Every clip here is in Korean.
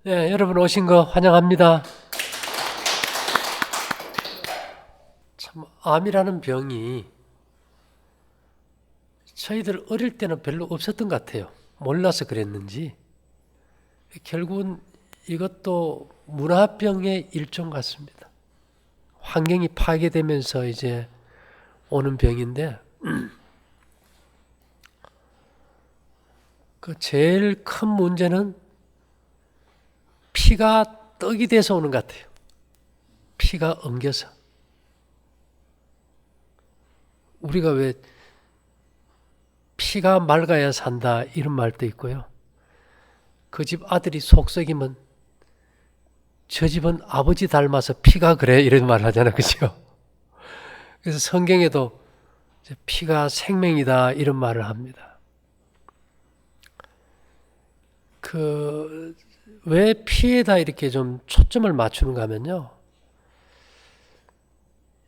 네, 여러분 오신 거 환영합니다. 참, 암이라는 병이 저희들 어릴 때는 별로 없었던 것 같아요. 몰라서 그랬는지. 결국은 이것도 문화병의 일종 같습니다. 환경이 파괴되면서 이제 오는 병인데, 그 제일 큰 문제는 피가 떡이 돼서 오는 것 같아요. 피가 엉겨서. 우리가 왜 피가 맑아야 산다 이런 말도 있고요. 그 집 아들이 속썩이면 저 집은 아버지 닮아서 피가 그래 이런 말 하잖아요. 그죠? 그래서 성경에도 피가 생명이다 이런 말을 합니다. 왜 피에다 이렇게 좀 초점을 맞추는가 하면요.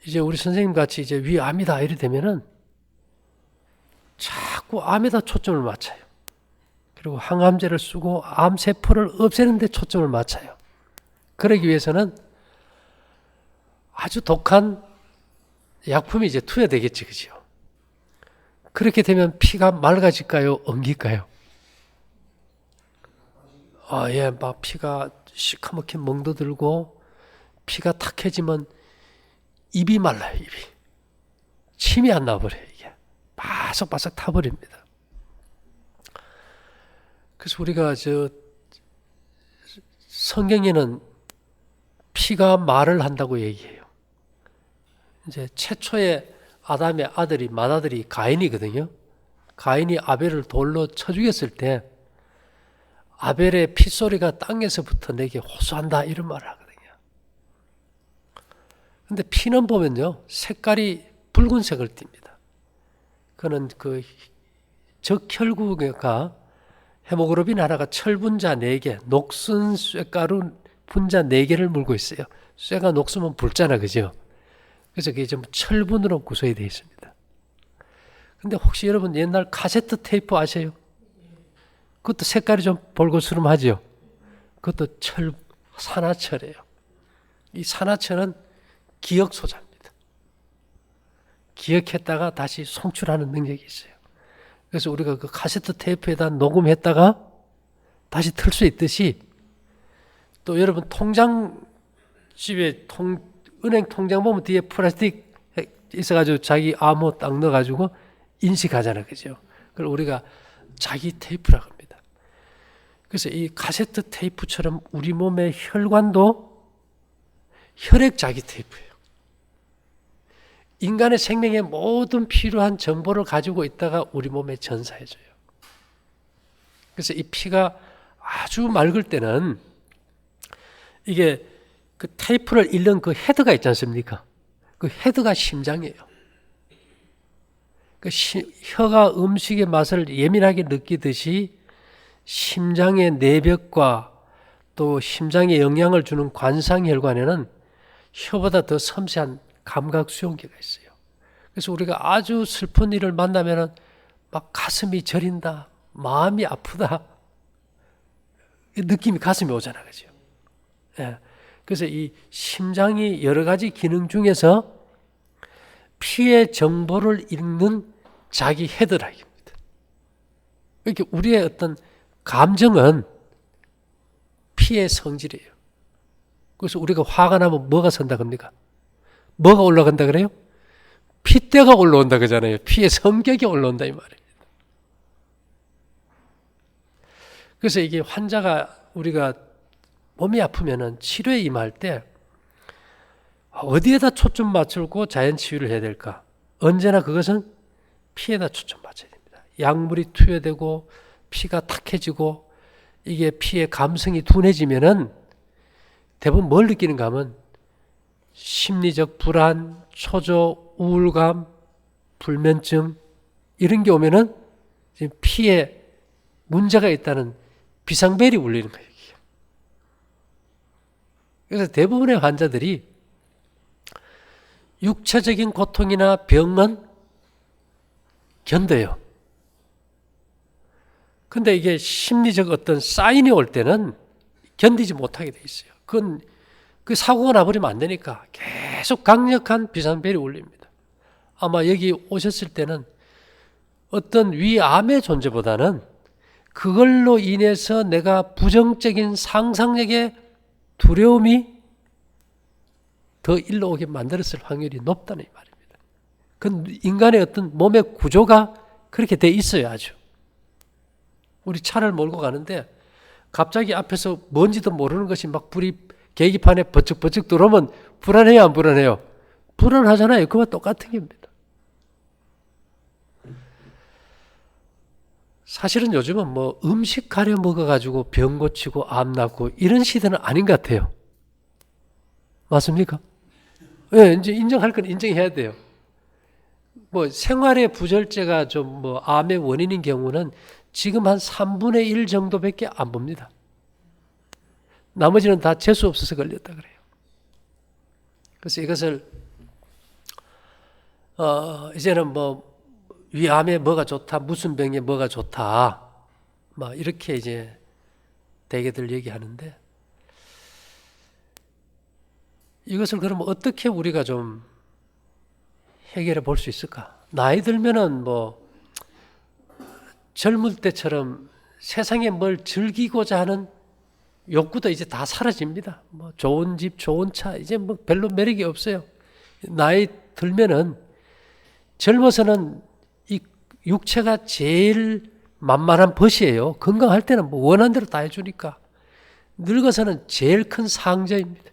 이제 우리 선생님 같이 이제 위암이다 이래 되면은 자꾸 암에다 초점을 맞춰요. 그리고 항암제를 쓰고 암세포를 없애는 데 초점을 맞춰요. 그러기 위해서는 아주 독한 약품이 이제 투여되겠지, 그죠? 그렇게 되면 피가 맑아질까요? 엉길까요? 예, 막 피가 시커멓게 멍도들고 피가 탁해지면 입이 말라요, 입이. 침이 안 나버려요, 이게. 바삭바삭 타버립니다. 그래서 우리가 성경에는 피가 말을 한다고 얘기해요. 이제 최초의 아담의 아들이 맏아들이 가인이거든요. 가인이 아벨을 돌로 쳐 죽였을 때 아벨의 핏소리가 땅에서부터 내게 호소한다 이런 말을 하거든요. 근데 피는 보면요. 색깔이 붉은색을 띱니다. 그는 그 적혈구가 헤모글로빈 하나가 철분자 4개, 녹슨 쇠가루 분자 4개를 물고 있어요. 쇠가 녹으면 붉잖아, 그죠? 그래서 그게 좀 철분으로 구성이 되어 있습니다. 근데 혹시 여러분 옛날 카세트 테이프 아세요? 그것도 색깔이 좀 볼거스름하죠? 그것도 산화철이에요. 이 산화철은 기억소자입니다. 기억했다가 다시 송출하는 능력이 있어요. 그래서 우리가 그 카세트 테이프에다 녹음했다가 다시 틀 수 있듯이 또 여러분 통장집에 은행 통장 보면 뒤에 플라스틱 있어가지고 자기 암호 딱 넣어가지고 인식하잖아요. 그죠? 그걸 우리가 자기 테이프라고 합니다. 그래서 이 카세트 테이프처럼 우리 몸의 혈관도 혈액 자기 테이프예요. 인간의 생명에 모든 필요한 정보를 가지고 있다가 우리 몸에 전사해줘요. 그래서 이 피가 아주 맑을 때는 이게 그 테이프를 읽는 그 헤드가 있지 않습니까? 그 헤드가 심장이에요. 그 혀가 음식의 맛을 예민하게 느끼듯이 심장의 내벽과 또 심장에 영향을 주는 관상혈관에는 혀보다 더 섬세한 감각 수용기가 있어요. 그래서 우리가 아주 슬픈 일을 만나면은 막 가슴이 저린다, 마음이 아프다, 느낌이 가슴에 오잖아, 그죠? 예. 그래서 이 심장이 여러 가지 기능 중에서 피의 정보를 읽는 자기 헤드락입니다. 이렇게 우리의 어떤 감정은 피의 성질이에요. 그래서 우리가 화가 나면 뭐가 선다 겁니까? 뭐가 올라간다 그래요? 핏대가 올라온다 그러잖아요. 피의 성격이 올라온다 이 말이에요. 그래서 이게 환자가 우리가 몸이 아프면은 치료에 임할 때 어디에다 초점 맞추고 자연 치유를 해야 될까? 언제나 그것은 피에다 초점 맞춰야 됩니다. 약물이 투여되고 피가 탁해지고 이게 피의 감성이 둔해지면은 대부분 뭘 느끼는가 하면 심리적 불안, 초조, 우울감, 불면증 이런 게 오면은 지금 피에 문제가 있다는 비상벨이 울리는 거예요. 그래서 대부분의 환자들이 육체적인 고통이나 병은 견뎌요. 근데 이게 심리적 어떤 사인이 올 때는 견디지 못하게 돼 있어요. 그건 그 사고가 나버리면 안 되니까 계속 강력한 비상벨이 울립니다. 아마 여기 오셨을 때는 어떤 위암의 존재보다는 그걸로 인해서 내가 부정적인 상상력의 두려움이 더 일로 오게 만들었을 확률이 높다는 말입니다. 그건 인간의 어떤 몸의 구조가 그렇게 돼 있어요, 아주. 우리 차를 몰고 가는데 갑자기 앞에서 뭔지도 모르는 것이 막 불이 계기판에 버쩍버쩍 들어오면 불안해요, 안 불안해요? 불안하잖아요. 그와 똑같은 겁니다. 사실은 요즘은 뭐 음식 가려 먹어가지고 병 고치고 암 낫고 이런 시대는 아닌 것 같아요. 맞습니까? 예, 이제 인정할 건 인정해야 돼요. 뭐 생활의 부절제가 좀 뭐 암의 원인인 경우는 지금 한 3분의 1 정도밖에 안 봅니다. 나머지는 다 재수 없어서 걸렸다 그래요. 그래서 이것을 이제는 뭐 위암에 뭐가 좋다, 무슨 병에 뭐가 좋다, 막 이렇게 이제 대개들 얘기하는데 이것을 그러면 어떻게 우리가 좀 해결해 볼 수 있을까? 나이 들면은 뭐 젊을 때처럼 세상에 뭘 즐기고자 하는 욕구도 이제 다 사라집니다. 뭐 좋은 집, 좋은 차, 이제 뭐 별로 매력이 없어요. 나이 들면은 젊어서는 이 육체가 제일 만만한 벗이에요. 건강할 때는 뭐 원하는 대로 다 해주니까. 늙어서는 제일 큰 상저입니다.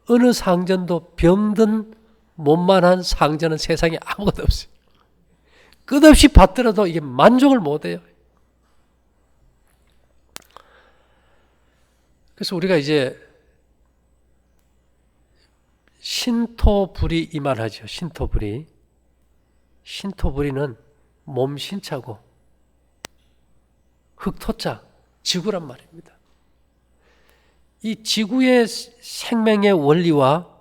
어느 상전도 병든 몸만한 상전은 세상에 아무것도 없어요. 끝없이 받더라도 이게 만족을 못해요. 그래서 우리가 이제 신토불이 이만하죠. 신토불이. 신토불이는 몸 신자고 흑토자, 지구란 말입니다. 이 지구의 생명의 원리와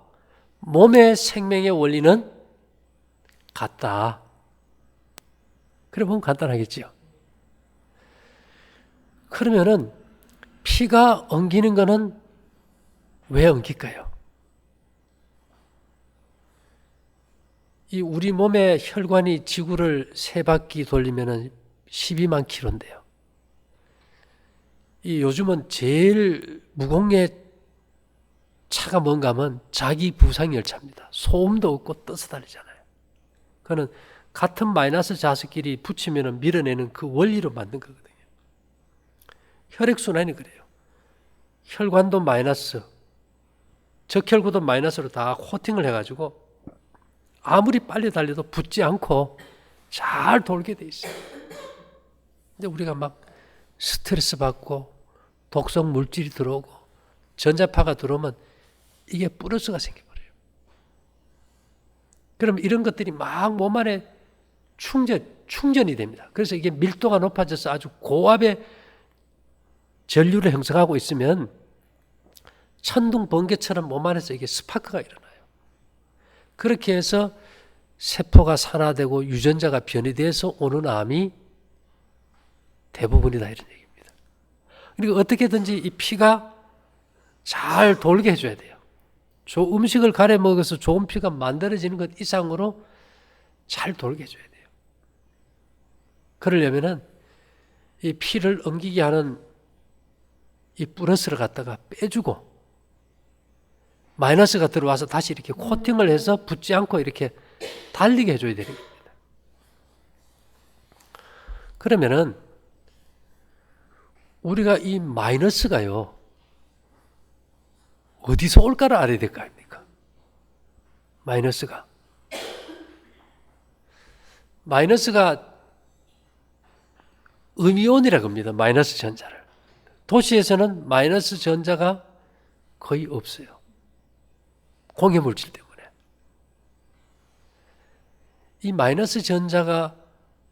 몸의 생명의 원리는 같다. 그래 보면 간단하겠지요. 그러면은 피가 엉기는 거는 왜 엉킬까요? 이 우리 몸의 혈관이 지구를 3바퀴 돌리면은 12만 킬로인데요. 이 요즘은 제일 무공의 차가 뭔가 하면 자기 부상열차입니다. 소음도 없고 떠서 달리잖아요. 그거는 같은 마이너스 자석끼리 붙이면 밀어내는 그 원리로 만든 거거든요. 혈액순환이 그래요. 혈관도 마이너스, 적혈구도 마이너스로 다 코팅을 해가지고 아무리 빨리 달려도 붙지 않고 잘 돌게 돼 있어요. 근데 우리가 막 스트레스 받고 독성 물질이 들어오고 전자파가 들어오면 이게 플러스가 생겨버려요. 그럼 이런 것들이 막 몸 안에 충전이 됩니다. 그래서 이게 밀도가 높아져서 아주 고압의 전류를 형성하고 있으면 천둥 번개처럼 몸 안에서 이게 스파크가 일어나요. 그렇게 해서 세포가 산화되고 유전자가 변이돼서 오는 암이 대부분이다 이런 얘기입니다. 그리고 어떻게든지 이 피가 잘 돌게 해줘야 돼요. 음식을 가려 먹어서 좋은 피가 만들어지는 것 이상으로 잘 돌게 해줘야 돼요. 그러려면은 이 피를 엉기게 하는 이 플러스를 갖다가 빼주고 마이너스가 들어와서 다시 이렇게 코팅을 해서 붙지 않고 이렇게 달리게 해줘야 되는 겁니다. 그러면은 우리가 이 마이너스가요 어디서 올까를 알아야 될 거 아닙니까? 마이너스가 음이온이라고 합니다. 마이너스 전자를. 도시에서는 마이너스 전자가 거의 없어요. 공해물질 때문에. 이 마이너스 전자가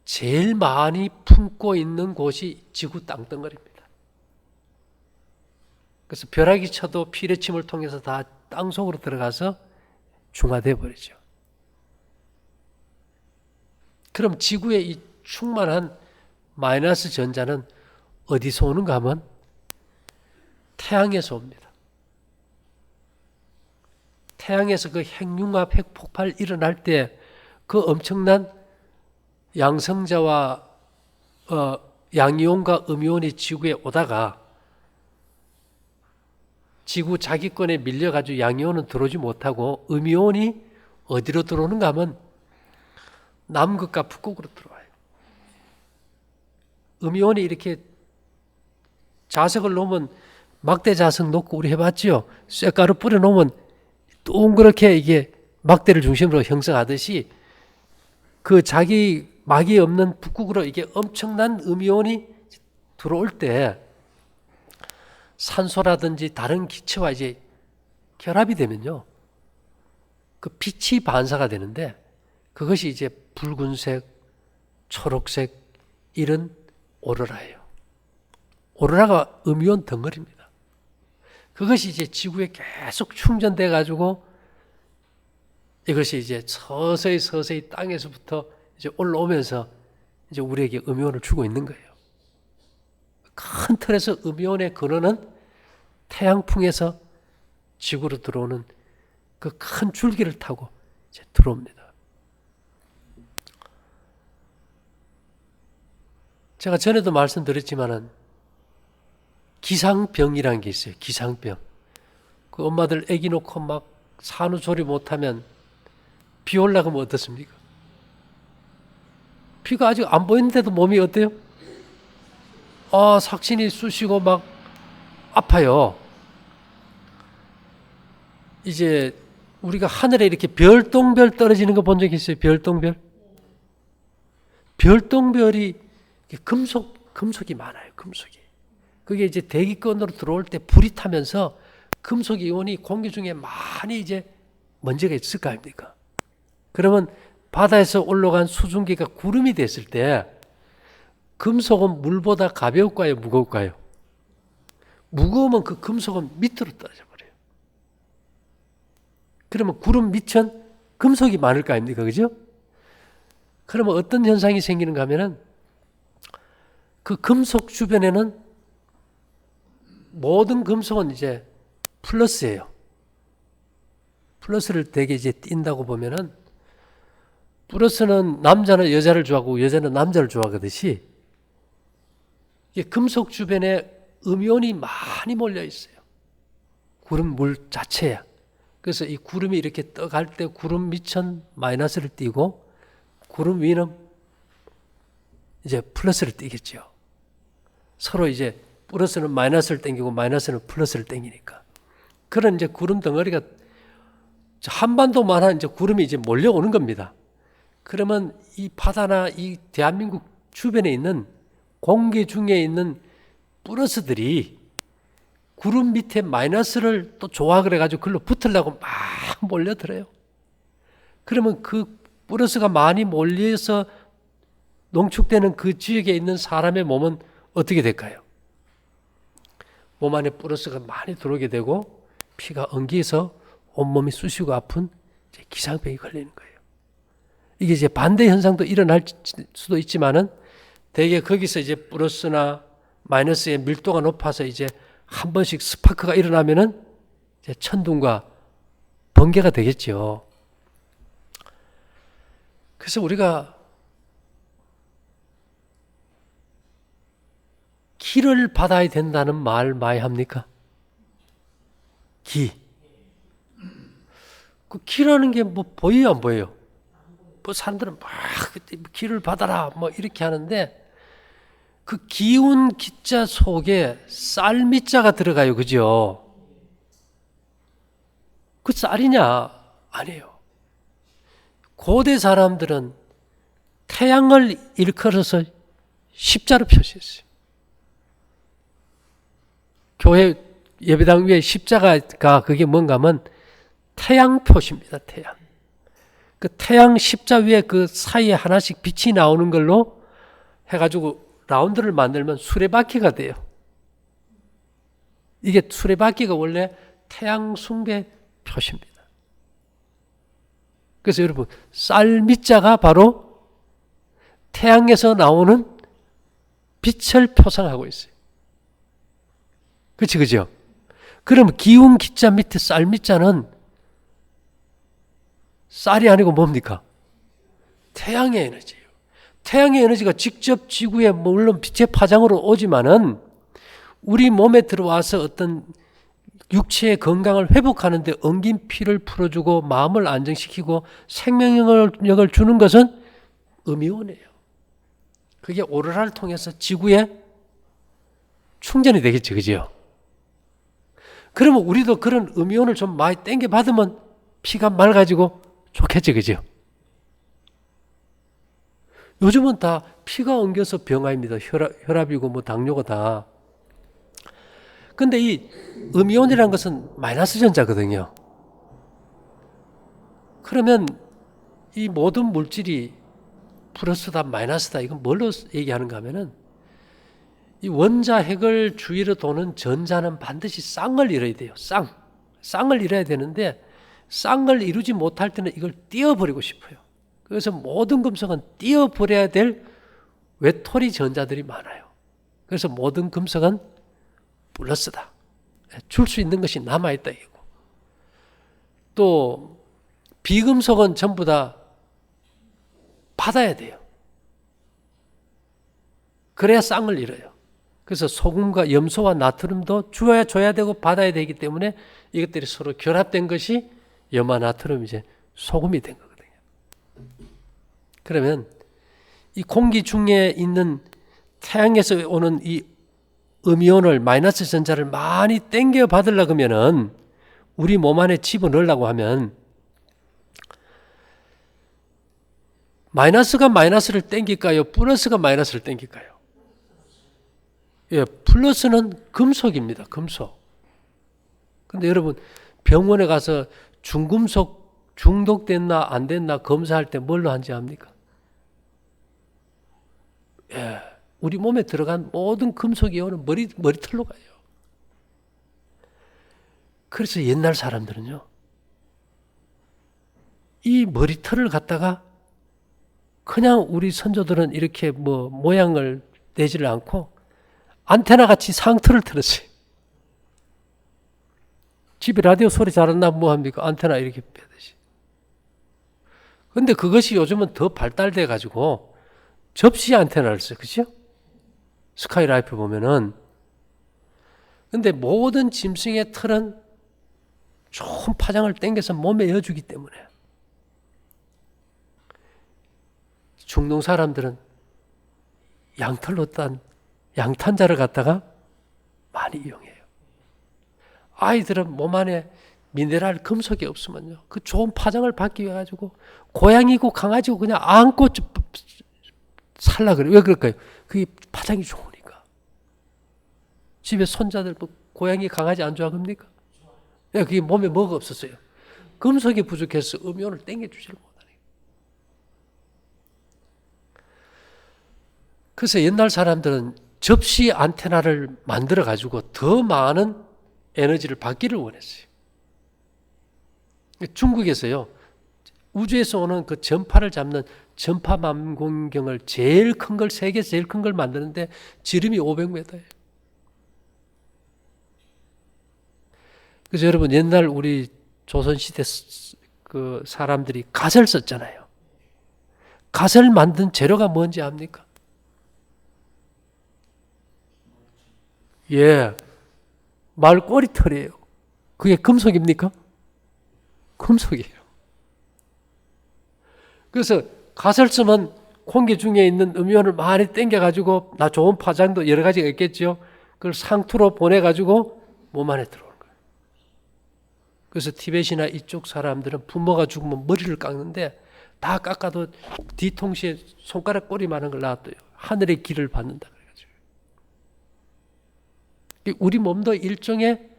제일 많이 품고 있는 곳이 지구 땅덩어리입니다. 그래서 벼락이 쳐도 피뢰침을 통해서 다 땅속으로 들어가서 중화되어 버리죠. 그럼 지구에 이 충만한 마이너스 전자는 어디서 오는가 하면 태양에서 옵니다. 태양에서 그 핵융합, 핵폭발 일어날 때 그 엄청난 양성자와 양이온과 음이온이 지구에 오다가 지구 자기권에 밀려가지고 양이온은 들어오지 못하고 음이온이 어디로 들어오는가 하면 남극과 북극으로 들어와요. 음이온이 이렇게 자석을 놓으면 막대 자석 놓고 우리 해봤지요. 쇳가루 뿌려 놓으면 동그랗게 이게 막대를 중심으로 형성하듯이 그 자기 막이 없는 북극으로 이게 엄청난 음이온이 들어올 때 산소라든지 다른 기체와 이제 결합이 되면요. 그 빛이 반사가 되는데 그것이 이제 붉은색, 초록색 이런 오로라예요. 오로라가 음이온 덩어리입니다. 그것이 이제 지구에 계속 충전돼 가지고 이것이 이제 서서히 땅에서부터 이제 올라오면서 이제 우리에게 음이온을 주고 있는 거예요. 큰 틀에서 음이온의 근원은 태양풍에서 지구로 들어오는 그 큰 줄기를 타고 이제 들어옵니다. 제가 전에도 말씀드렸지만은 기상병이라는 게 있어요. 기상병. 그 엄마들 아기 놓고 막 산후조리 못하면 비 올라가면 어떻습니까? 비가 아직 안 보이는데도 몸이 어때요? 삭신이 쑤시고 막 아파요. 이제 우리가 하늘에 이렇게 별똥별 떨어지는 거 본 적 있어요? 별똥별? 별똥별이 금속이 많아요. 금속이. 그게 이제 대기권으로 들어올 때 불이 타면서 금속 이온이 공기 중에 많이 이제 먼지가 있을 거 아닙니까? 그러면 바다에서 올라간 수증기가 구름이 됐을 때 금속은 물보다 가벼울까요? 무거울까요? 무거우면 그 금속은 밑으로 떨어져 버려요. 그러면 구름 밑은 금속이 많을 거 아닙니까? 그죠? 그러면 어떤 현상이 생기는가 하면은 그 금속 주변에는 모든 금속은 이제 플러스예요. 플러스를 되게 이제 띈다고 보면은 플러스는 남자는 여자를 좋아하고 여자는 남자를 좋아하듯이 금속 주변에 음이온이 많이 몰려 있어요. 구름 물 자체야. 그래서 이 구름이 이렇게 떠갈 때 구름 밑은 마이너스를 띄고 구름 위는 이제 플러스를 띄겠죠. 서로 이제 플러스는 마이너스를 땡기고 마이너스는 플러스를 땡기니까. 그런 이제 구름 덩어리가 한반도만한 이제 구름이 이제 몰려오는 겁니다. 그러면 이 바다나 이 대한민국 주변에 있는 공기 중에 있는 플러스들이 구름 밑에 마이너스를 또 조각을 해가지고 글로 붙으려고 막 몰려들어요. 그러면 그 플러스가 많이 몰려서 농축되는 그 지역에 있는 사람의 몸은 어떻게 될까요? 몸 안에 플러스가 많이 들어오게 되고 피가 엉기서 온몸이 쑤시고 아픈 기상병이 걸리는 거예요. 이게 이제 반대 현상도 일어날 수도 있지만은 대개 거기서 이제 플러스나 마이너스의 밀도가 높아서 이제 한 번씩 스파크가 일어나면은 이제 천둥과 번개가 되겠죠. 그래서 우리가 기를 받아야 된다는 말 많이 합니까? 기. 그 기라는 게 뭐 보여요, 안 보여요? 뭐 사람들은 막 기를 받아라 뭐 이렇게 하는데 그 기운 기자 속에 쌀미자가 들어가요. 그죠? 그 쌀이냐? 아니에요. 고대 사람들은 태양을 일컬어서 십자로 표시했어요. 교회 예배당 위에 십자가가 그게 뭔가 하면 태양 표시입니다. 태양. 그 태양 십자 위에 그 사이에 하나씩 빛이 나오는 걸로 해가지고 라운드를 만들면 수레바퀴가 돼요. 이게 수레바퀴가 원래 태양 숭배 표시입니다. 그래서 여러분 쌀미자가 바로 태양에서 나오는 빛을 표상하고 있어요. 그렇지, 그죠? 그러면 기운 기자 밑에 쌀 밑자는 쌀이 아니고 뭡니까? 태양의 에너지예요. 태양의 에너지가 직접 지구에 물론 빛의 파장으로 오지만은 우리 몸에 들어와서 어떤 육체의 건강을 회복하는데 엉긴 피를 풀어주고 마음을 안정시키고 생명력을 주는 것은 음이온이에요. 그게 오로라를 통해서 지구에 충전이 되겠죠. 그죠? 그러면 우리도 그런 음이온을 좀 많이 땡겨 받으면 피가 맑아지고 좋겠죠. 그죠? 요즘은 다 피가 엉겨서 병화입니다. 혈압이고 뭐 당뇨가 다. 근데 이 음이온이라는 것은 마이너스 전자거든요. 그러면 이 모든 물질이 플러스다 마이너스다 이건 뭘로 얘기하는가 하면은 이 원자 핵을 주위로 도는 전자는 반드시 쌍을 이뤄야 돼요. 쌍을 이뤄야 되는데 쌍을 이루지 못할 때는 이걸 띄어버리고 싶어요. 그래서 모든 금속은 띄어버려야 될 외톨이 전자들이 많아요. 그래서 모든 금속은 플러스다. 줄 수 있는 것이 남아있다 이거고. 또 비금속은 전부 다 받아야 돼요. 그래야 쌍을 이뤄요. 그래서 소금과 염소와 나트륨도 줘야 되고 받아야 되기 때문에 이것들이 서로 결합된 것이 염화 나트륨 이제 소금이 된 거거든요. 그러면 이 공기 중에 있는 태양에서 오는 이 음이온을 마이너스 전자를 많이 땡겨 받으려고 하면은 우리 몸 안에 집어넣으려고 하면 마이너스가 마이너스를 땡길까요? 플러스가 마이너스를 땡길까요? 예, 플러스는 금속입니다. 금속. 근데 여러분 병원에 가서 중금속 중독됐나 안 됐나 검사할 때 뭘로 한지 압니까? 예, 우리 몸에 들어간 모든 금속 이온은 머리털로 가요. 그래서 옛날 사람들은요, 이 머리털을 갖다가 그냥 우리 선조들은 이렇게 뭐 모양을 내지를 않고 안테나 같이 상틀을 틀었어요. 집에 라디오 소리 잘 안 나면 뭐 합니까? 안테나 이렇게 빼듯이. 근데 그것이 요즘은 더 발달돼 가지고 접시 안테나를 써요. 그죠? 스카이라이프 보면은. 근데 모든 짐승의 털은 좋은 파장을 당겨서 몸에 여주기 때문에 중동 사람들은 양털로 딴 양탄자를 갖다가 많이 이용해요. 아이들은 몸 안에 미네랄 금속이 없으면요, 그 좋은 파장을 받기 위해 가지고 고양이고 강아지고 그냥 안고 살라 그래요. 왜 그럴까요? 그게 파장이 좋으니까. 집에 손자들 뭐 고양이 강아지 안 좋아합니까? 그게 몸에 뭐가 없었어요. 금속이 부족해서 음이온을 땡겨주지를 못하네요. 그래서 옛날 사람들은 접시 안테나를 만들어 가지고 더 많은 에너지를 받기를 원했어요. 중국에서요, 우주에서 오는 그 전파를 잡는 전파망원경을 제일 큰 걸, 세계에서 제일 큰 걸 만드는데 지름이 500m예요. 그래서 여러분 옛날 우리 조선시대 그 사람들이 갓을 썼잖아요. 갓을 만든 재료가 뭔지 압니까? 예, 말 꼬리털이에요. 그게 금속입니까? 금속이에요. 그래서 갓을 쓰면 공기 중에 있는 음이온을 많이 땡겨가지고 나 좋은 파장도 여러 가지가 있겠죠. 그걸 상투로 보내가지고 몸 안에 들어오는 거예요. 그래서 티벳이나 이쪽 사람들은 부모가 죽으면 머리를 깎는데 다 깎아도 뒤통수에 손가락 꼬리만한 걸 놔둬요. 하늘의 길을 받는다. 우리 몸도 일종의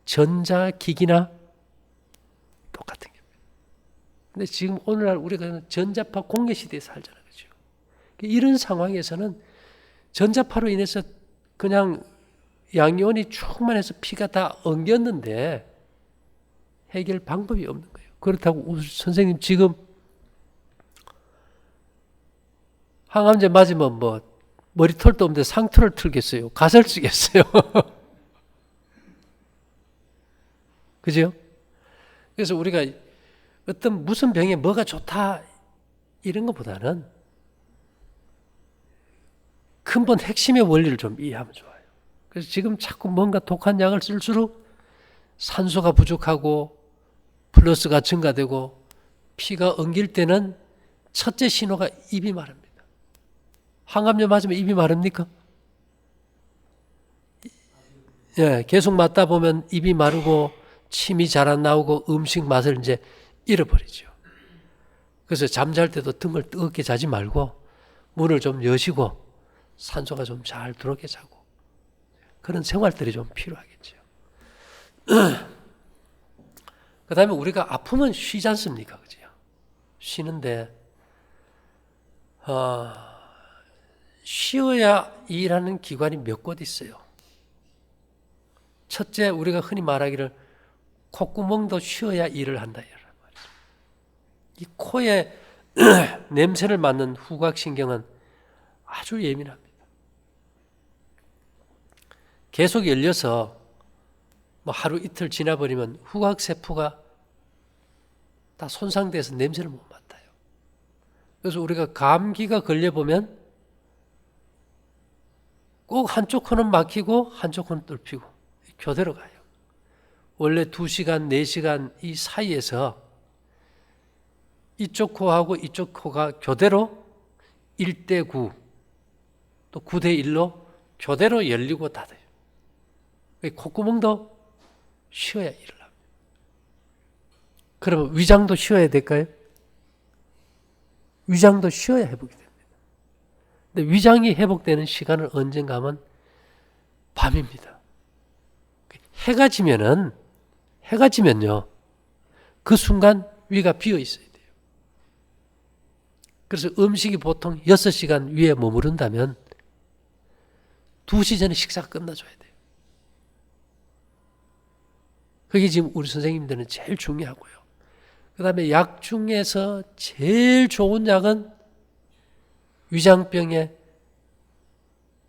전자기기나 똑같은 겁니다. 근데 지금 오늘날 우리가 전자파 공해 시대에 살잖아요. 그렇죠? 이런 상황에서는 전자파로 인해서 그냥 양이온이 충만해서 피가 다 엉겼는데 해결 방법이 없는 거예요. 그렇다고 선생님 지금 항암제 맞으면 뭐 머리털도 없는데 상투를 틀겠어요? 가설 쓰겠어요? 그죠? 그래서 우리가 어떤 무슨 병에 뭐가 좋다 이런 것보다는 근본 핵심의 원리를 좀 이해하면 좋아요. 그래서 지금 자꾸 뭔가 독한 약을 쓸수록 산소가 부족하고 플러스가 증가되고 피가 엉길 때는 첫째 신호가 입이 마릅니다. 항암제 맞으면 입이 마릅니까? 예, 계속 맞다 보면 입이 마르고 침이 잘 안 나오고 음식 맛을 이제 잃어버리죠. 그래서 잠잘 때도 등을 뜨겁게 자지 말고 문을 좀 여시고 산소가 좀 잘 들어오게 자고 그런 생활들이 좀 필요하겠죠. 그 다음에 우리가 아프면 쉬지 않습니까? 그죠? 쉬는데 쉬어야 일하는 기관이 몇 곳 있어요. 첫째, 우리가 흔히 말하기를 콧구멍도 쉬어야 일을 한다. 이 코에 냄새를 맡는 후각신경은 아주 예민합니다. 계속 열려서 뭐 하루 이틀 지나버리면 후각세포가 다 손상돼서 냄새를 못 맡아요. 그래서 우리가 감기가 걸려보면 꼭 한쪽 코는 막히고 한쪽 코는 뚫히고 교대로 가요. 원래 2시간, 4시간 이 사이에서 이쪽 코하고 이쪽 코가 교대로 1:9 또 9:1로 교대로 열리고 닫아요. 콧구멍도 쉬어야 일을 합니다. 그러면 위장도 쉬어야 될까요? 위장도 쉬어야 회복이 됩니다. 근데 위장이 회복되는 시간은 언젠가 하면 밤입니다. 해가 지면요, 그 순간 위가 비어 있어야 돼요. 그래서 음식이 보통 6시간 위에 머무른다면 2시 전에 식사가 끝나줘야 돼요. 그게 지금 우리 선생님들은 제일 중요하고요. 그 다음에 약 중에서 제일 좋은 약은 위장병에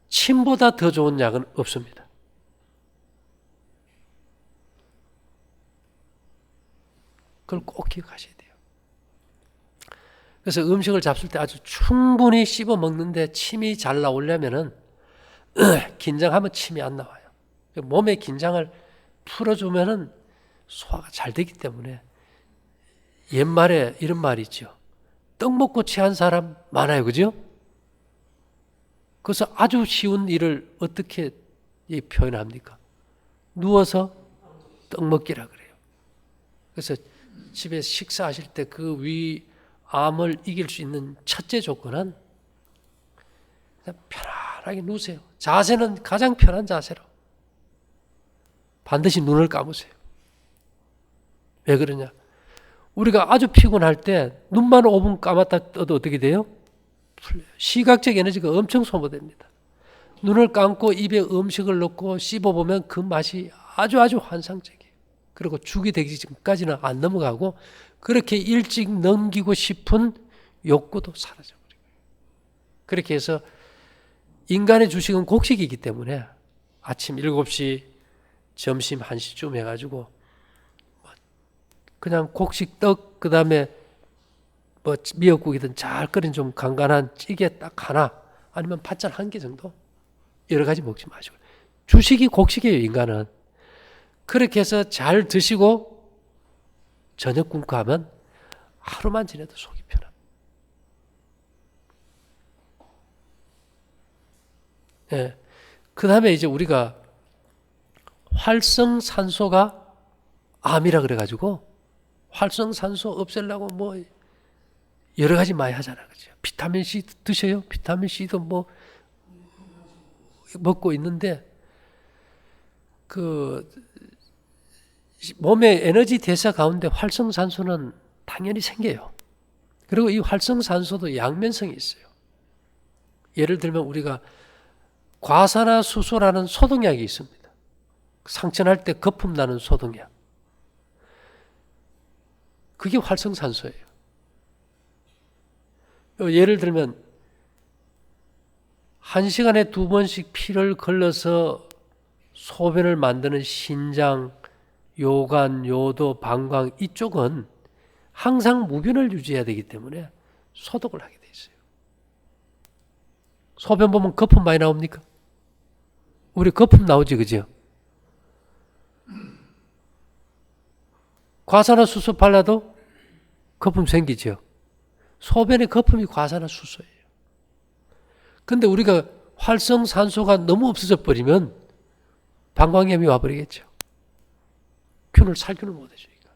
침보다 더 좋은 약은 없습니다. 그걸 꼭 기억하셔야 돼요. 그래서 음식을 잡술 때 아주 충분히 씹어 먹는데 침이 잘 나오려면은 긴장하면 침이 안 나와요. 몸의 긴장을 풀어주면은 소화가 잘 되기 때문에 옛말에 이런 말이 있죠. 떡 먹고 취한 사람 많아요. 그죠? 그래서 아주 쉬운 일을 어떻게 표현합니까? 누워서 떡 먹기라 그래요. 그래서 집에 식사하실 때 그 위암을 이길 수 있는 첫째 조건은 그냥 편안하게 누우세요. 자세는 가장 편한 자세로. 반드시 눈을 감으세요. 왜 그러냐? 우리가 아주 피곤할 때 눈만 5분 감았다 떠도 어떻게 돼요? 풀려요. 시각적 에너지가 엄청 소모됩니다. 눈을 감고 입에 음식을 넣고 씹어보면 그 맛이 아주 환상적이에요. 그리고 죽이 되기 전까지는 안 넘어가고 그렇게 일찍 넘기고 싶은 욕구도 사라져버려요. 그렇게 해서 인간의 주식은 곡식이기 때문에 아침 7시, 점심 1시쯤 해가지고 그냥 곡식 떡, 그 다음에 뭐 미역국이든 잘 끓인 좀 간간한 찌개 딱 하나, 아니면 팥살 1개 정도, 여러 가지 먹지 마시고. 주식이 곡식이에요, 인간은. 그렇게 해서 잘 드시고 저녁 굶고 하면 하루만 지내도 속이 편합니다. 예. 그 다음에 이제 우리가 활성산소가 암이라 그래가지고 활성산소 없애려고 뭐 여러 가지 많이 하잖아요. 그죠? 비타민 C 드셔요. 비타민 C도 뭐 먹고 있는데 그 몸의 에너지 대사 가운데 활성산소는 당연히 생겨요. 그리고 이 활성산소도 양면성이 있어요. 예를 들면 우리가 과산화수소라는 소독약이 있습니다. 상처날 때 거품 나는 소독약. 그게 활성산소예요. 예를 들면 1시간에 2번씩 피를 걸러서 소변을 만드는 신장, 요관, 요도, 방광 이쪽은 항상 무균을 유지해야 되기 때문에 소독을 하게 돼 있어요. 소변 보면 거품 많이 나옵니까? 우리 거품 나오지, 그죠? 과산화수소 발라도 거품 생기죠. 소변에 거품이 과산화수소예요. 근데 우리가 활성산소가 너무 없어져 버리면 방광염이 와버리겠죠. 균을 살균을 못 해주니까.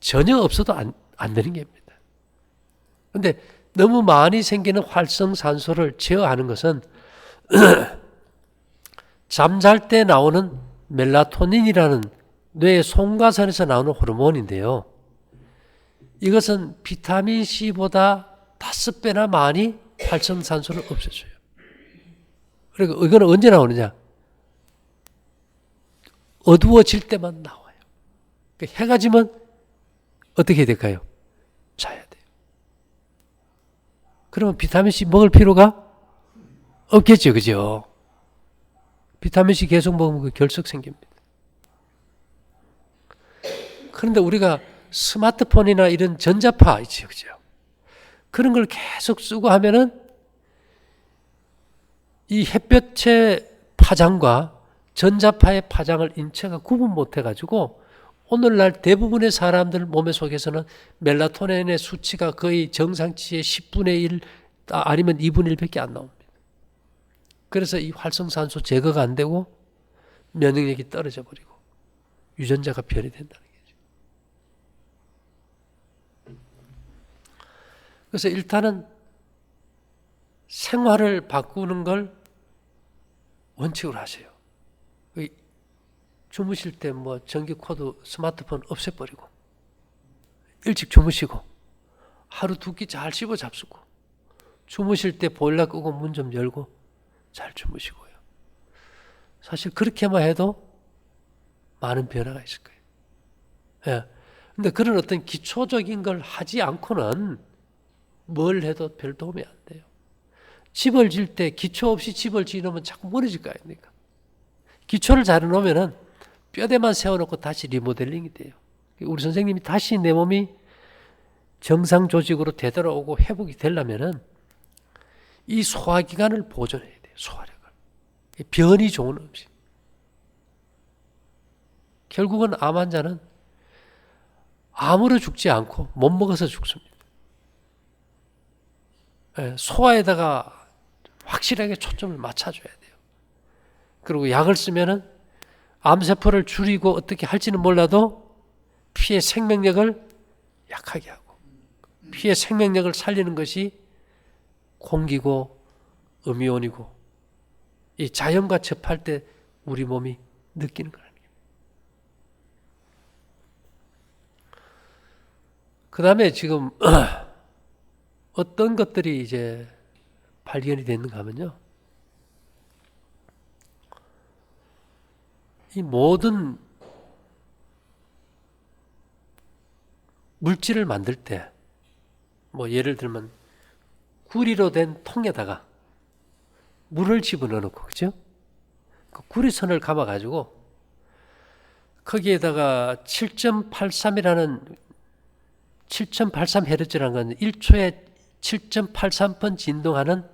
전혀 없어도 안 되는 겁니다. 근데 너무 많이 생기는 활성산소를 제어하는 것은 잠잘 때 나오는 멜라토닌이라는 뇌의 송가선에서 나오는 호르몬인데요. 이것은 비타민C보다 5배나 많이 활성산소를 없애줘요. 그리고 이거는 언제 나오느냐? 어두워질 때만 나와요. 해가 지면 어떻게 될까요? 자야 돼요. 그러면 비타민C 먹을 필요가 없겠죠, 그죠? 비타민C 계속 먹으면 결석 생깁니다. 그런데 우리가 스마트폰이나 이런 전자파 있죠, 그죠? 그런 걸 계속 쓰고 하면은 이 햇볕의 파장과 전자파의 파장을 인체가 구분 못 해가지고 오늘날 대부분의 사람들 몸의 속에서는 멜라토닌의 수치가 거의 정상치의 10분의 1 아니면 2분의 1밖에 안 나옵니다. 그래서 이 활성산소 제거가 안 되고 면역력이 떨어져 버리고 유전자가 변이 된다는 거죠. 그래서 일단은 생활을 바꾸는 걸 원칙으로 하세요. 주무실 때 뭐 전기 코드 스마트폰 없애버리고 일찍 주무시고 하루 두 끼 잘 씹어 잡수고 주무실 때 보일러 끄고 문 좀 열고 잘 주무시고요. 사실 그렇게만 해도 많은 변화가 있을 거예요. 예. 근데 그런 어떤 기초적인 걸 하지 않고는 뭘 해도 별 도움이 안 돼요. 집을 질 때 기초 없이 집을 지으면 자꾸 무너질 거 아닙니까? 기초를 잘 해놓으면은 뼈대만 세워놓고 다시 리모델링이 돼요. 우리 선생님이 다시 내 몸이 정상 조직으로 되돌아오고 회복이 되려면은 이 소화기관을 보존해야 돼요. 소화력을. 변이 좋은 음식. 결국은 암 환자는 암으로 죽지 않고 못 먹어서 죽습니다. 소화에다가 확실하게 초점을 맞춰줘야 돼요. 그리고 약을 쓰면은 암세포를 줄이고 어떻게 할지는 몰라도 피의 생명력을 약하게 하고 피의 생명력을 살리는 것이 공기고 음이온이고 이 자연과 접할 때 우리 몸이 느끼는 거라는 거예요. 그 다음에 지금 어떤 것들이 이제 발견이 됐는가 하면요. 이 모든 물질을 만들 때, 뭐 예를 들면 구리로 된 통에다가 물을 집어넣어 놓고, 그죠? 그 구리선을 감아가지고 거기에다가 7.83이라는 7.83Hz라는 건 1초에 7.83번 진동하는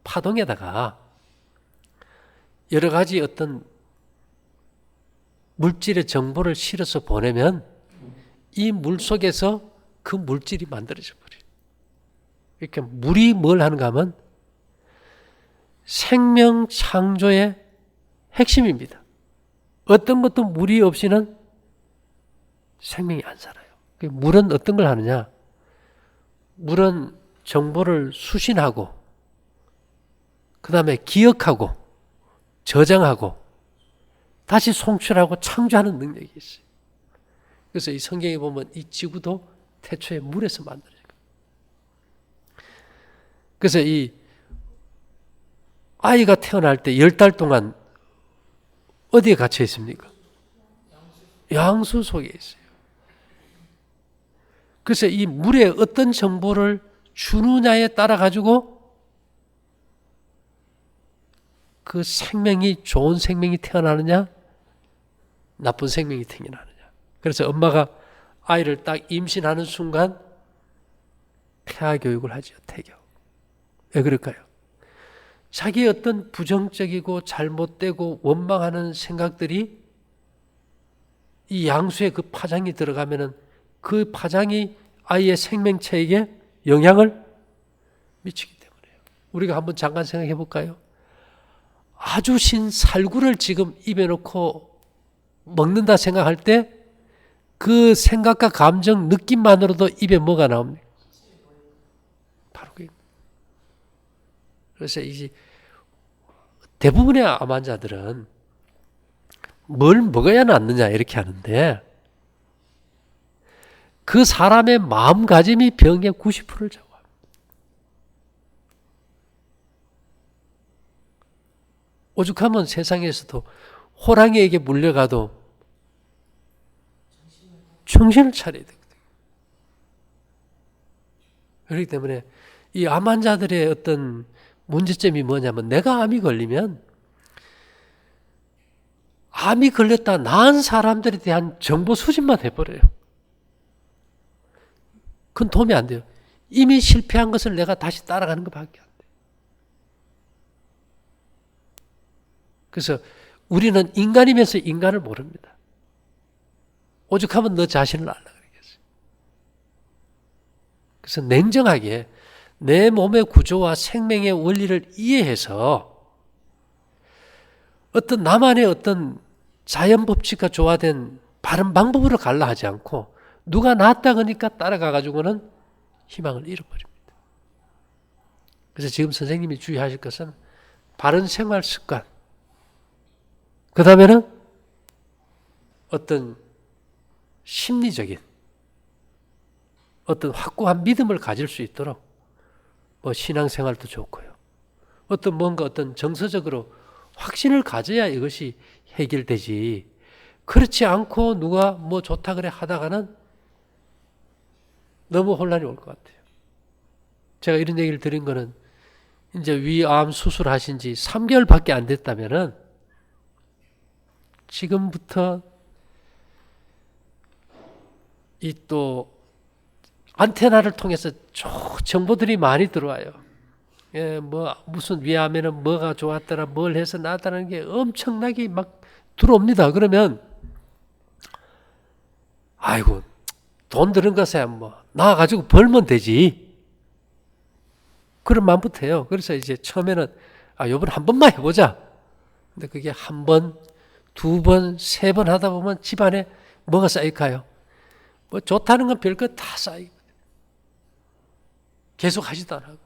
파동에다가 여러 가지 어떤 물질의 정보를 실어서 보내면 이 물 속에서 그 물질이 만들어져 버려요. 이렇게 물이 뭘 하는가 하면 생명 창조의 핵심입니다. 어떤 것도 물이 없이는 생명이 안 살아요. 물은 어떤 걸 하느냐? 물은 정보를 수신하고 그 다음에 기억하고 저장하고 다시 송출하고 창조하는 능력이 있어요. 그래서 이 성경에 보면 이 지구도 태초에 물에서 만들어진 거예요. 그래서 이 아이가 태어날 때 10달 동안 어디에 갇혀 있습니까? 양수 속에 있어요. 그래서 이 물에 어떤 정보를 주느냐에 따라 가지고 그 생명이 좋은 생명이 태어나느냐 나쁜 생명이 생겨나느냐. 그래서 엄마가 아이를 딱 임신하는 순간 폐하 교육을 하죠. 태교. 왜 그럴까요? 자기의 어떤 부정적이고 잘못되고 원망하는 생각들이 이 양수의 그 파장이 들어가면은 그 파장이 아이의 생명체에게 영향을 미치기 때문에요. 우리가 한번 잠깐 생각해 볼까요? 아주 신 살구를 지금 입에 넣고 먹는다 생각할 때 그 생각과 감정, 느낌만으로도 입에 뭐가 나옵니까? 바로 그. 그래서 이 대부분의 암 환자들은 뭘 먹어야 낫느냐 이렇게 하는데 그 사람의 마음가짐이 병의 90%를 좌우합니다. 오죽하면 세상에서도 호랑이에게 물려가도 정신을 차려야 되거든요. 그렇기 때문에 이 암 환자들의 어떤 문제점이 뭐냐면 내가 암이 걸리면 암이 걸렸다 나은 사람들에 대한 정보 수집만 해버려요. 그건 도움이 안 돼요. 이미 실패한 것을 내가 다시 따라가는 것밖에 안 돼요. 그래서 우리는 인간이면서 인간을 모릅니다. 오죽하면 너 자신을 알라 그러겠어요. 그래서 냉정하게 내 몸의 구조와 생명의 원리를 이해해서 어떤 나만의 어떤 자연 법칙과 조화된 바른 방법으로 갈라 하지 않고 누가 낫다 그러니까 따라가 가지고는 희망을 잃어버립니다. 그래서 지금 선생님이 주의하실 것은 바른 생활 습관, 그 다음에는 어떤 심리적인 어떤 확고한 믿음을 가질 수 있도록 뭐 신앙생활도 좋고요. 어떤 뭔가 어떤 정서적으로 확신을 가져야 이것이 해결되지. 그렇지 않고 누가 뭐 좋다 그래 하다가는 너무 혼란이 올 것 같아요. 제가 이런 얘기를 드린 거는 이제 위암 수술하신 지 3개월밖에 안 됐다면은 지금부터 이 또 안테나를 통해서 정보들이 많이 들어와요. 예, 뭐 무슨 위암에는 뭐가 좋았더라, 뭘 해서 나았다는 게 엄청나게 막 들어옵니다. 그러면 아이고 돈 드는 것에 뭐 나와가지고 벌면 되지. 그런 마음부터 해요. 그래서 이제 처음에는 요번 한 번만 해보자. 근데 그게 한 번, 두 번, 세 번 하다 보면 집안에 뭐가 쌓일까요? 뭐 좋다는 건 별것 다 쌓이고 계속 하지도 안 하고.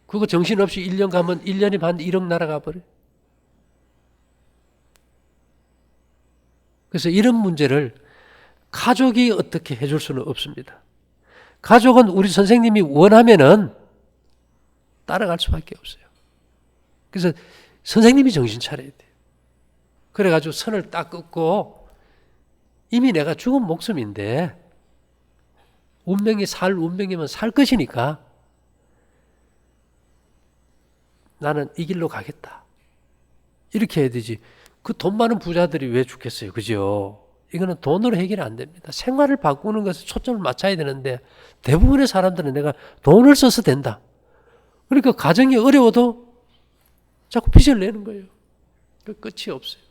그거 정신없이 1년 가면 1년이 반 1억 날아가 버려요. 그래서 이런 문제를 가족이 어떻게 해줄 수는 없습니다. 가족은 우리 선생님이 원하면은 따라갈 수밖에 없어요. 그래서 선생님이 정신 차려야 돼요. 그래가지고 선을 딱 긋고 이미 내가 죽은 목숨인데 운명이 살 운명이면 살 것이니까 나는 이 길로 가겠다. 이렇게 해야 되지. 그 돈 많은 부자들이 왜 죽겠어요. 그죠? 이거는 돈으로 해결이 안 됩니다. 생활을 바꾸는 것에 초점을 맞춰야 되는데 대부분의 사람들은 내가 돈을 써서 된다. 그러니까 가정이 어려워도 자꾸 빚을 내는 거예요. 그 끝이 없어요.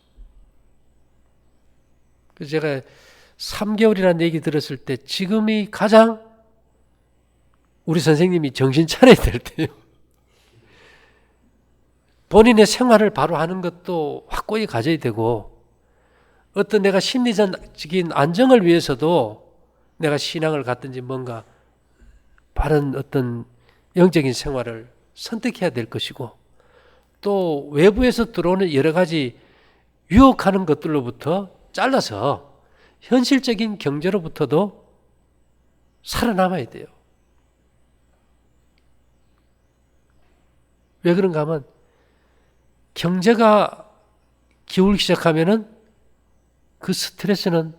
그래서 제가 3개월이라는 얘기 들었을 때 지금이 가장 우리 선생님이 정신 차려야 될 때예요. 본인의 생활을 바로 하는 것도 확고히 가져야 되고 어떤 내가 심리적인 안정을 위해서도 내가 신앙을 갖든지 뭔가 바른 어떤 영적인 생활을 선택해야 될 것이고 또 외부에서 들어오는 여러 가지 유혹하는 것들로부터 잘라서 현실적인 경제로부터도 살아남아야 돼요. 왜 그런가 하면 경제가 기울기 시작하면은 그 스트레스는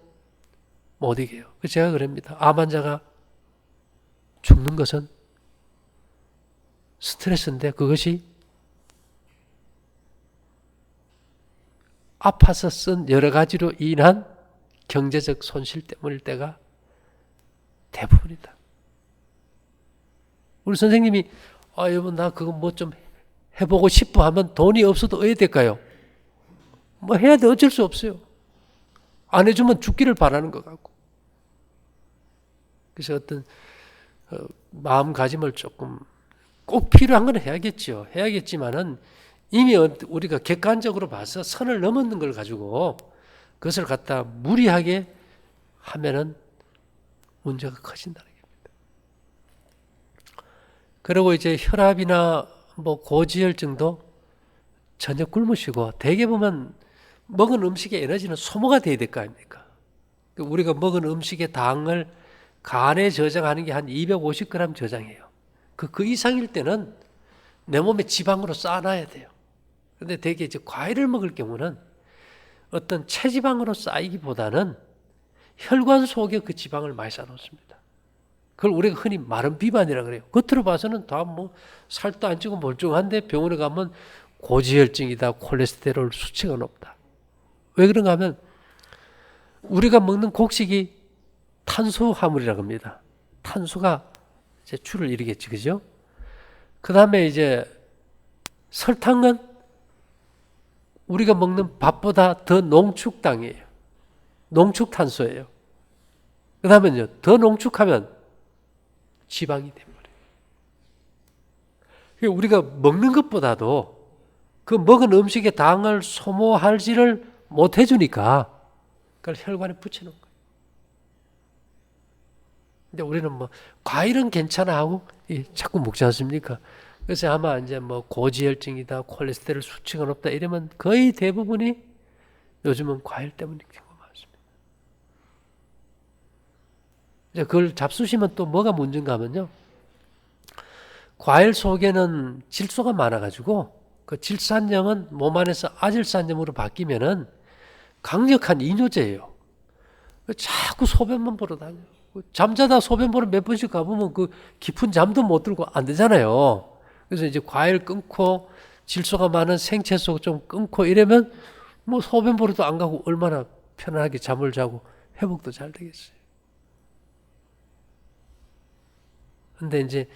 못 이겨요. 제가 그럽니다. 암 환자가 죽는 것은 스트레스인데 그것이 아파서 쓴 여러 가지로 인한 경제적 손실 때문일 때가 대부분이다. 우리 선생님이 여보 나 그거 뭐 좀 해보고 싶어 하면 돈이 없어도 어야 될까요? 뭐 해야 돼. 어쩔 수 없어요. 안 해주면 죽기를 바라는 것 같고. 그래서 어떤 마음가짐을 조금 꼭 필요한 건 해야겠죠. 해야겠지만은 이미 우리가 객관적으로 봐서 선을 넘었는 걸 가지고 그것을 갖다 무리하게 하면은 문제가 커진다는 겁니다. 그리고 이제 혈압이나 뭐 고지혈증도 저녁 굶으시고 대개 보면 먹은 음식의 에너지는 소모가 돼야 될 거 아닙니까? 우리가 먹은 음식의 당을 간에 저장하는 게 한 250g 저장해요. 그 이상일 때는 내 몸에 지방으로 쌓아놔야 돼요. 근데 대개 이제 과일을 먹을 경우는 어떤 체지방으로 쌓이기보다는 혈관 속에 그 지방을 많이 쌓아놓습니다. 그걸 우리가 흔히 마른 비만이라 그래요. 겉으로 봐서는 다 뭐 살도 안 찌고 멀쩡한데 병원에 가면 고지혈증이다, 콜레스테롤 수치가 높다. 왜 그런가 하면 우리가 먹는 곡식이 탄수화물이라고 합니다. 탄수가 이제 줄을 이루겠지, 그죠? 그 다음에 이제 설탕은 우리가 먹는 밥보다 더 농축당이에요. 농축탄수예요. 그 다음에요, 더 농축하면 지방이 돼버려요. 우리가 먹는 것보다도 그 먹은 음식의 당을 소모하지를 못해주니까 그걸 혈관에 붙여놓은 거예요. 근데 우리는 뭐 과일은 괜찮아 하고 자꾸 먹지 않습니까? 그래서 아마 이제 뭐 고지혈증이다, 콜레스테롤 수치가 높다 이러면 거의 대부분이 요즘은 과일 때문인 경우가 많습니다. 이제 그걸 잡수시면 또 뭐가 문제인가 하면요, 과일 속에는 질소가 많아가지고 그 질산염은 몸 안에서 아질산염으로 바뀌면은 강력한 이뇨제예요. 자꾸 소변만 보러 다녀요. 잠자다 소변 보러 몇 번씩 가보면 그 깊은 잠도 못 들고 안 되잖아요. 그래서 이제 과일 끊고 질소가 많은 생채소 좀 끊고 이러면 뭐 소변 보러도 안 가고 얼마나 편안하게 잠을 자고 회복도 잘 되겠어요. 근데 이제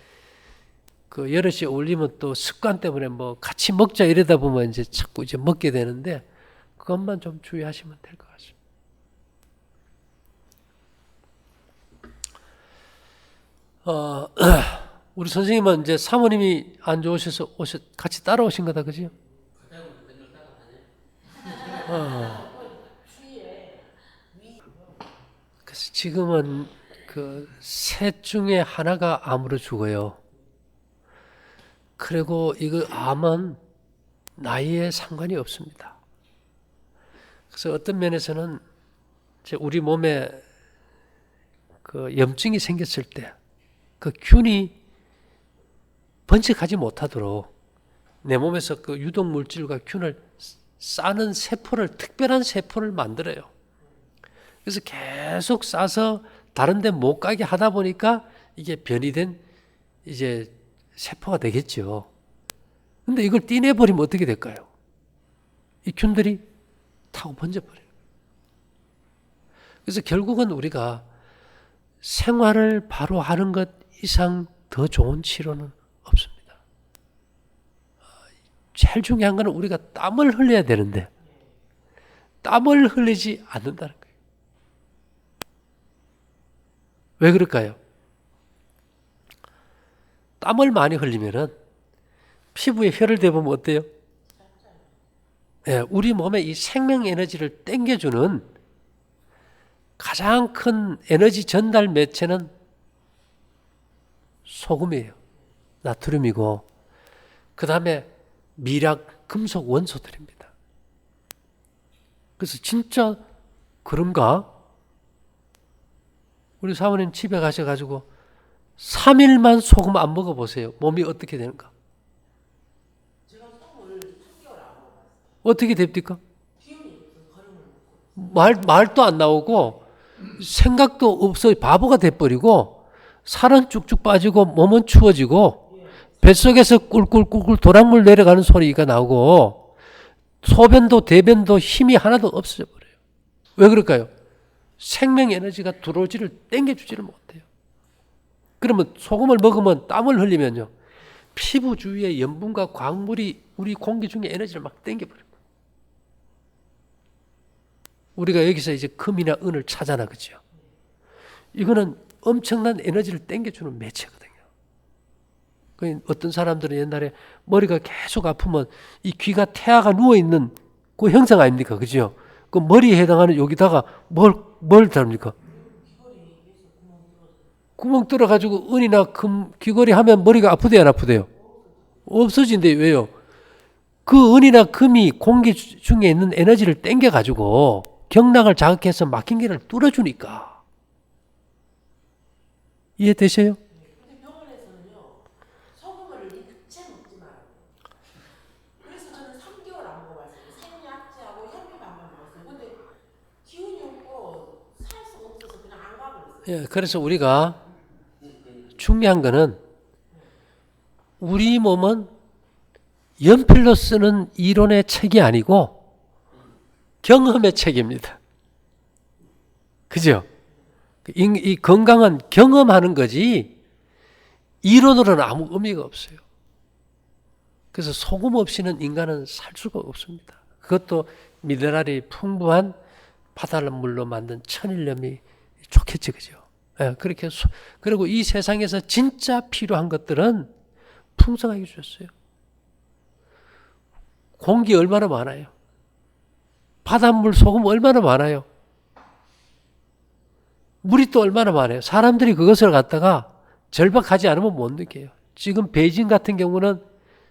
그 여럿이 어울리면 또 습관 때문에 뭐 같이 먹자 이러다 보면 이제 자꾸 이제 먹게 되는데 그것만 좀 주의하시면 될 것 같습니다. 우리 선생님은 이제 사모님이 안 좋으셔서 같이 따라오신 거다, 그죠? 그래서 지금은 그 셋 중에 하나가 암으로 죽어요. 그리고 이거 암은 나이에 상관이 없습니다. 그래서 어떤 면에서는 이제 우리 몸에 그 염증이 생겼을 때 그 균이 번식하지 못하도록 내 몸에서 그 유독 물질과 균을 싸는 세포를, 특별한 세포를 만들어요. 그래서 계속 싸서 다른 데 못 가게 하다 보니까 이게 변이된 이제 세포가 되겠죠. 근데 이걸 떼내버리면 어떻게 될까요? 이 균들이 타고 번져버려요. 그래서 결국은 우리가 생활을 바로 하는 것 이상 더 좋은 치료는 없습니다. 제일 중요한 건 우리가 땀을 흘려야 되는데 땀을 흘리지 않는다는 거예요. 왜 그럴까요? 땀을 많이 흘리면은 피부에 혈을 대보면 어때요? 네, 우리 몸에 이 생명 에너지를 땡겨주는 가장 큰 에너지 전달 매체는 소금이에요. 나트륨이고 그 다음에 미락, 금속 원소들입니다. 그래서 진짜 그런가? 우리 사모님 집에 가셔가지고 3일만 소금 안 먹어보세요. 몸이 어떻게 되는가? 어떻게 됩니까? 말도 안 나오고 생각도 없어 바보가 돼버리고 살은 쭉쭉 빠지고 몸은 추워지고 뱃속에서 꿀꿀꿀꿀 도랑물 내려가는 소리가 나오고 소변도 대변도 힘이 하나도 없어져 버려요. 왜 그럴까요? 생명 에너지가 들어오지를 땡겨주지를 못해요. 그러면 소금을 먹으면 땀을 흘리면요, 피부 주위에 염분과 광물이 우리 공기 중에 에너지를 막 땡겨버려요. 우리가 여기서 이제 금이나 은을 찾아나, 그죠? 이거는 엄청난 에너지를 땡겨주는 매체거든요. 어떤 사람들은 옛날에 머리가 계속 아프면 이 귀가 태아가 누워있는 그 형상 아닙니까? 그죠? 그 머리에 해당하는 여기다가 뭘 다릅니까? 구멍 뚫어가지고 은이나 금, 귀걸이 하면 머리가 아프대요, 안 아프대요? 없어진대요. 왜요? 그 은이나 금이 공기 중에 있는 에너지를 땡겨가지고 경락을 자극해서 막힌 길을 뚫어주니까. 이해되세요? 근데 병원에서는요, 소금을 일체 먹지 말아요. 그래서 저는 3개월 안 먹어봤어요. 생약재하고 현미밥만 먹었어요. 근데 기운이 없고 살 수가 없어서 그냥 안 가버렸어요. 예, 그래서 우리가 중요한 거는 우리 몸은 연필로 쓰는 이론의 책이 아니고 경험의 책입니다. 그죠? 이 건강은 경험하는 거지 이론으로는 아무 의미가 없어요. 그래서 소금 없이는 인간은 살 수가 없습니다. 그것도 미네랄이 풍부한 바닷물로 만든 천일염이 좋겠지, 그죠? 예, 그렇게 그리고 이 세상에서 진짜 필요한 것들은 풍성하게 주셨어요. 공기 얼마나 많아요. 바닷물, 소금 얼마나 많아요. 물이 또 얼마나 많아요. 사람들이 그것을 갖다가 절박하지 않으면 못 느껴요. 지금 베이징 같은 경우는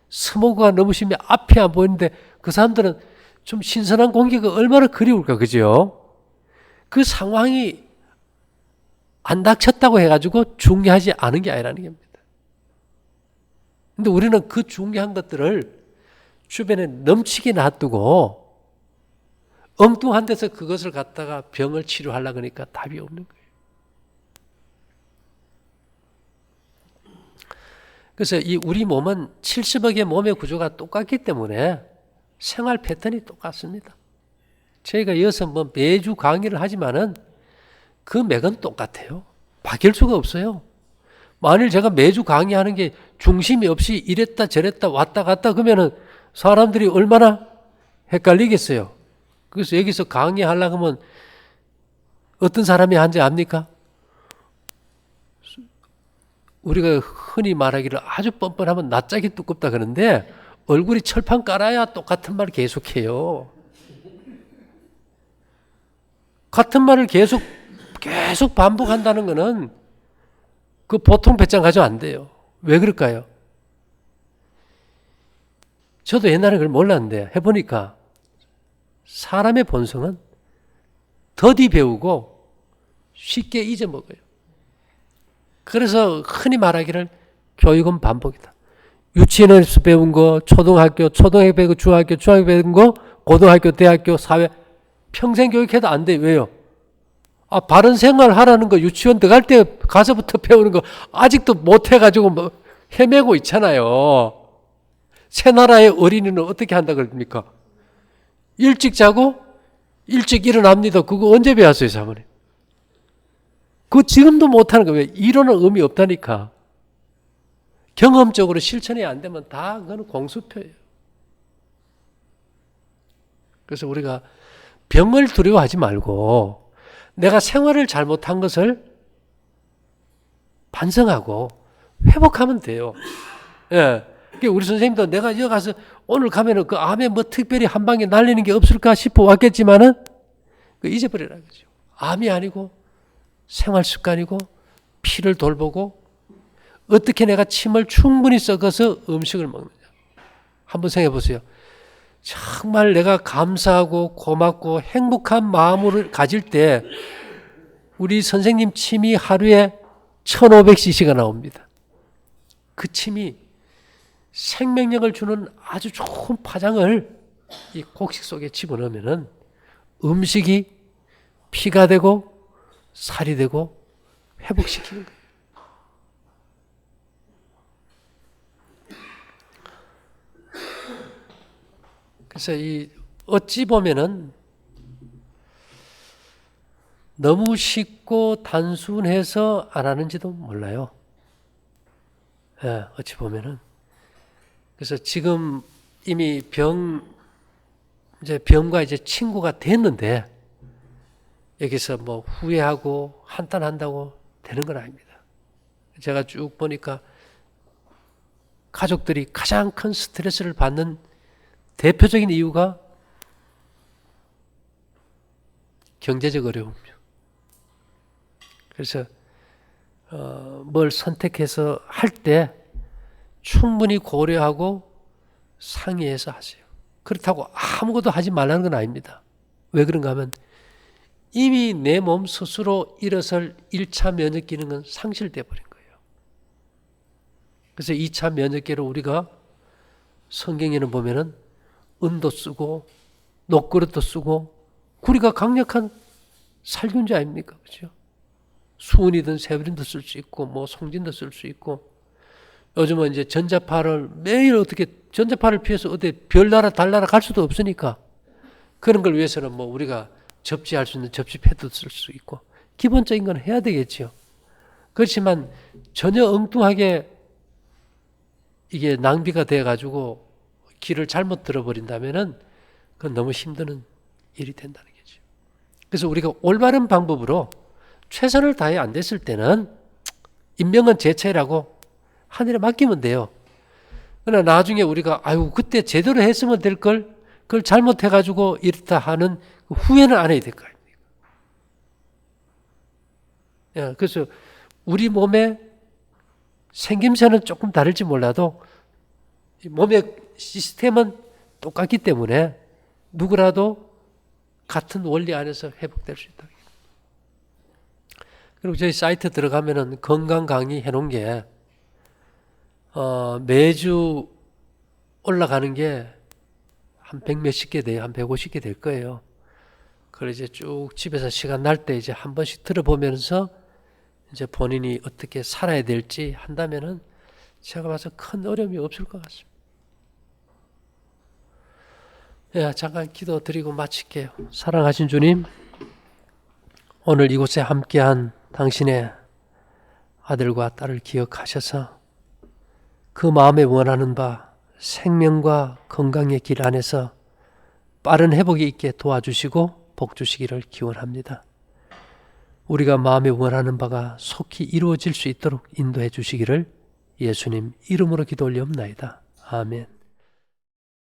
스모그가 너무 심해 앞이 안 보이는데 그 사람들은 좀 신선한 공기가 얼마나 그리울까, 그죠? 그 상황이 안 닥쳤다고 해가지고 중요하지 않은 게 아니라는 겁니다. 근데 우리는 그 중요한 것들을 주변에 넘치게 놔두고 엉뚱한 데서 그것을 갖다가 병을 치료하려고 하니까 답이 없는 거예요. 그래서 이 우리 몸은 70억의 몸의 구조가 똑같기 때문에 생활 패턴이 똑같습니다. 저희가 이어서 뭐 매주 강의를 하지만은 그 맥은 똑같아요. 바뀔 수가 없어요. 만일 제가 매주 강의하는 게 중심이 없이 이랬다 저랬다 왔다 갔다 그러면은 사람들이 얼마나 헷갈리겠어요. 그래서 여기서 강의하려고 하면 어떤 사람이 한지 압니까? 우리가 흔히 말하기를 아주 뻔뻔하면 낯짝이 두껍다 그러는데 얼굴이 철판 깔아야 똑같은 말 계속해요. 같은 말을 계속 반복한다는 거는 그 보통 배짱 가지고 안 돼요. 왜 그럴까요? 저도 옛날에 그걸 몰랐는데 해보니까 사람의 본성은 더디 배우고 쉽게 잊어먹어요. 그래서 흔히 말하기를 교육은 반복이다. 유치원에서 배운 거, 초등학교 배우고 중학교 배운 거, 고등학교, 대학교, 사회 평생 교육해도 안 돼. 왜요? 바른 생활 하라는 거 유치원 들어갈 때 가서부터 배우는 거 아직도 못 해가지고 뭐 헤매고 있잖아요. 새나라의 어린이는 어떻게 한다 그럽니까? 일찍 자고 일찍 일어납니다. 그거 언제 배웠어요, 사모님? 그거 지금도 못하는 거예요. 이론은 의미 없다니까. 경험적으로 실천이 안 되면 다 그건 공수표예요. 그래서 우리가 병을 두려워하지 말고 내가 생활을 잘못한 것을 반성하고 회복하면 돼요. 예. 우리 선생님도 내가 여기 가서 오늘 가면은 그 암에 뭐 특별히 한 방에 날리는 게 없을까 싶어 왔겠지만은 잊어버리라는 거죠. 암이 아니고 생활 습관이고 피를 돌보고 어떻게 내가 침을 충분히 썩어서 음식을 먹느냐. 한번 생각해 보세요. 정말 내가 감사하고 고맙고 행복한 마음을 가질 때 우리 선생님 침이 하루에 1500cc가 나옵니다. 그 침이 생명력을 주는 아주 좋은 파장을 이 곡식 속에 집어넣으면은 음식이 피가 되고 살이 되고 회복시키는 거예요. 그래서 이 어찌 보면은 너무 쉽고 단순해서 안 하는지도 몰라요. 예, 어찌 보면은. 그래서 지금 이미 병과 이제 친구가 됐는데 여기서 뭐 후회하고 한탄한다고 되는 건 아닙니다. 제가 쭉 보니까 가족들이 가장 큰 스트레스를 받는 대표적인 이유가 경제적 어려움이요. 그래서 뭘 선택해서 할 때 충분히 고려하고 상의해서 하세요. 그렇다고 아무것도 하지 말라는 건 아닙니다. 왜 그런가 하면 이미 내 몸 스스로 일어설 1차 면역 기능은 상실돼 버린 거예요. 그래서 2차 면역계로 우리가 성경에는 보면은 은도 쓰고 녹그릇도 쓰고 구리가 강력한 살균제 아닙니까? 그렇죠? 수은이든 세브린도 쓸 수 있고 뭐 송진도 쓸 수 있고 요즘은 이제 전자파를 매일 어떻게 전자파를 피해서 어디 별나라 달나라 갈 수도 없으니까 그런 걸 위해서는 뭐 우리가 접지할 수 있는 접시 패드도 쓸 수 있고 기본적인 건 해야 되겠죠. 그렇지만 전혀 엉뚱하게 이게 낭비가 돼 가지고 길을 잘못 들어버린다면은 그건 너무 힘드는 일이 된다는 거죠. 그래서 우리가 올바른 방법으로 최선을 다해 안 됐을 때는 인명은 제 차이라고 하늘에 맡기면 돼요. 그러나 나중에 우리가 아유 그때 제대로 했으면 될 걸 그걸 잘못해가지고 이렇다 하는 후회는 안 해야 될 거 아닙니까? 예, 그래서 우리 몸의 생김새는 조금 다를지 몰라도 몸의 시스템은 똑같기 때문에 누구라도 같은 원리 안에서 회복될 수 있다. 그리고 저희 사이트 들어가면은 건강 강의 해놓은 게 매주 올라가는 게 한 100몇십 개 돼요. 한 150개 될 거예요. 그걸 이제 쭉 집에서 시간 날 때 이제 한 번씩 들어보면서 이제 본인이 어떻게 살아야 될지 한다면은 제가 봐서 큰 어려움이 없을 것 같습니다. 예, 잠깐 기도 드리고 마칠게요. 사랑하신 주님, 오늘 이곳에 함께한 당신의 아들과 딸을 기억하셔서 그 마음에 원하는 바 생명과 건강의 길 안에서 빠른 회복이 있게 도와주시고 복 주시기를 기원합니다. 우리가 마음에 원하는 바가 속히 이루어질 수 있도록 인도해 주시기를 예수님 이름으로 기도 올리옵나이다. 아멘.